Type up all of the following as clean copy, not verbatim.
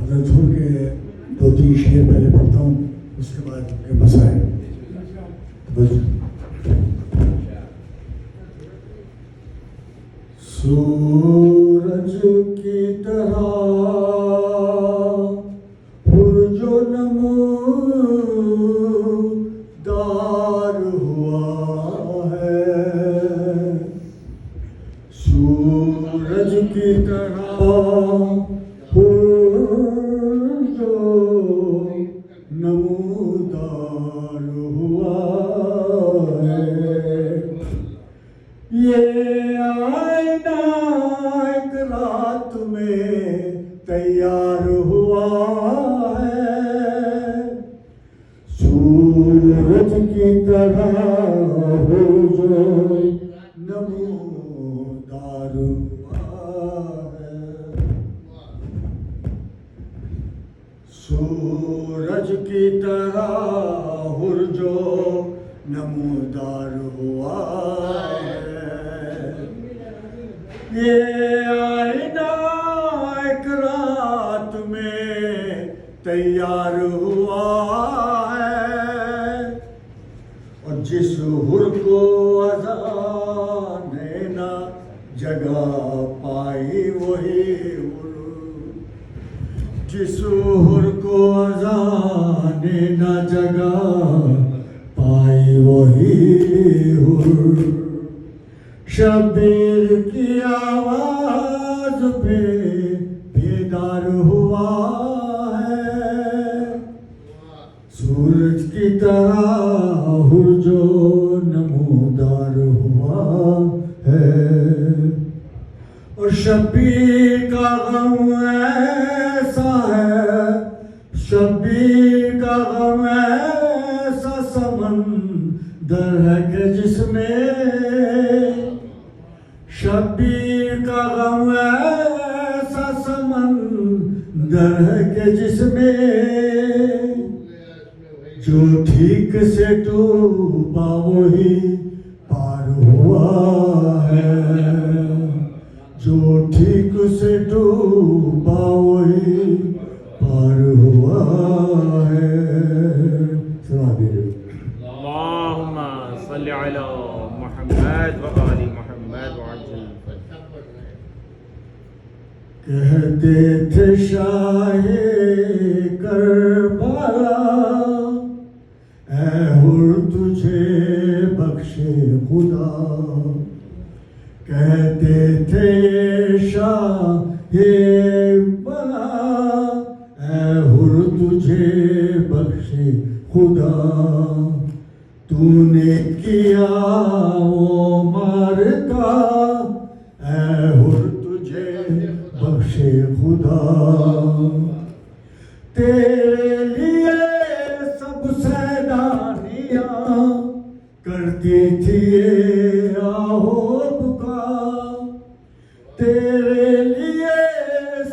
हज़रत हुर के 2-3 शेर पहले पढ़ता हूँ, उसके बाद उनके मसाइल। सूरज की तरह हुर जो नमूदार हुआ है, सूरज की तरह हुर जो नमूदार हुआ है, ये आईना एक रात में तैयार हुआ है, सूरज की तरह हो जो नमूदार हुआ है, सूरज की तरह हुर जो नमूदार हुआ है, ये आईना एक रात में तैयार हुआ है, और जिस हुर को अज़ाने ना जगह पाई वही हुर, जिस हुर को अज़ाने ना जगह पाई वही हुर, शब्बीर की आवाज पे बेदार हुआ है, सूरज की तरह हुर जो नमूदार हुआ है, और शब्बीर का गम ऐसा है, शब्बीर का गम ऐसा समंदर है कि जिसमें, शब्बीर का गम ऐसा समंदर है कि जिसमें जो ठीक से डूबा वही पार हुआ है, जो ठीक से डूबा वही पार हुआ है। अल्लाहुम्मा सल्ली अला मुहम्मद व आलि मुहम्मद व अज्जल। कहते थे शाहे करबला ऐ हुर तुझे बख्शे खुदा, कहते थे शाहे बला ऐ हुर तुझे बख्शे खुदा, तूने किया वो मारता ऐ हुर तुझे बख्शे खुदा, तेरे लिए सब सैलानियाँ करती थी ये आहो पुकार, तेरे लिए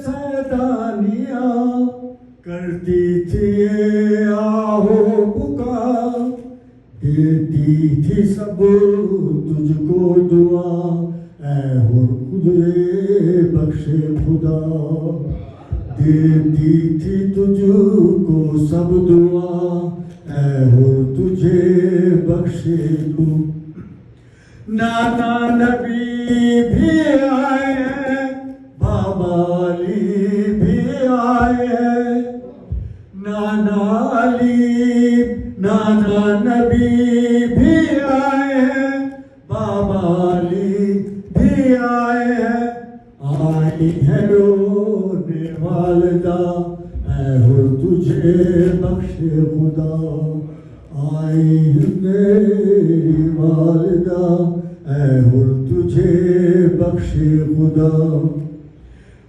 सैलानियाँ करती थी ये आहो पुकार, देती थी सब तुझको दुआ ऐ हुर तुझे बख्शे खुदा, देती थी तुझको सब दुआ ऐ हुर तुझे बख्शे तू। नाना नबी भी आए हैं, बाबा अली भी आए हैं, नाना अली नाना नबी भी आए हैं, बाबा अली भी आए हैं, आई है रोने वालदा ऐ हुर तुझे बख्शे खुदा, आई मेरी वालदा ऐ हुर तुझे बख्शे खुदा,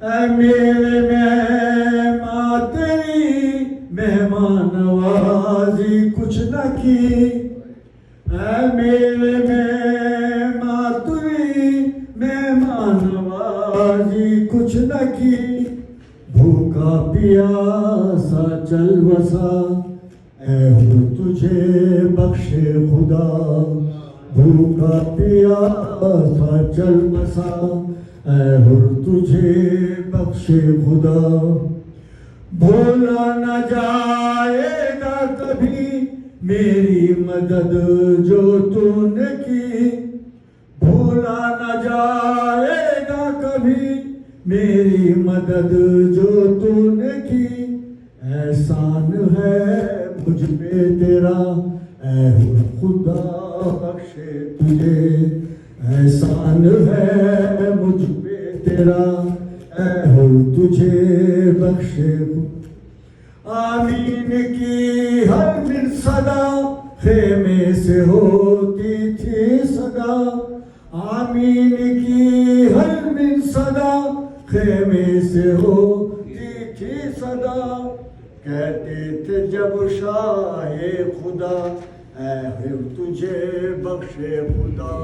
ऐ मेरे मेहमान तेरी मेहमान नवाजी कुछ न की, ऐ मेरे मेहमान तेरी मेहमान नवाजी कुछ न की, भूखा प्यासा चल बसा ऐ हुर तुझे बख्शे खुदा, भूखा प्यासा चल बसा ऐ हुर तुझे बख्शे खुदा, भूला न जाएगा कभी मेरी मदद जो तूने की, भूला न जाएगा कभी मेरी मदद जो तूने की। एहसान है मुझ पे तेरा ऐ खुदा बख्शे तुझे, एहसान है मुझ पे तेरा ऐ हो तुझे बख्शे। आमीन की हर दिन सदा खेमे से होती थी सदा, आमीन की हर दिन सदा खेमे से होती थी सदा। कहते थे जब शाहे खुदा ऐ तुझे बख्शे खुदा,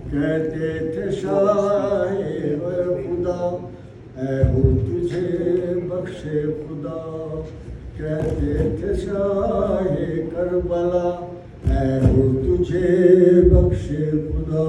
कहते थे शाहे खुदा ऐ तुझे बख्शे खुदा, कहते थे शाहे करबला ऐ तुझे बख्शे खुदा।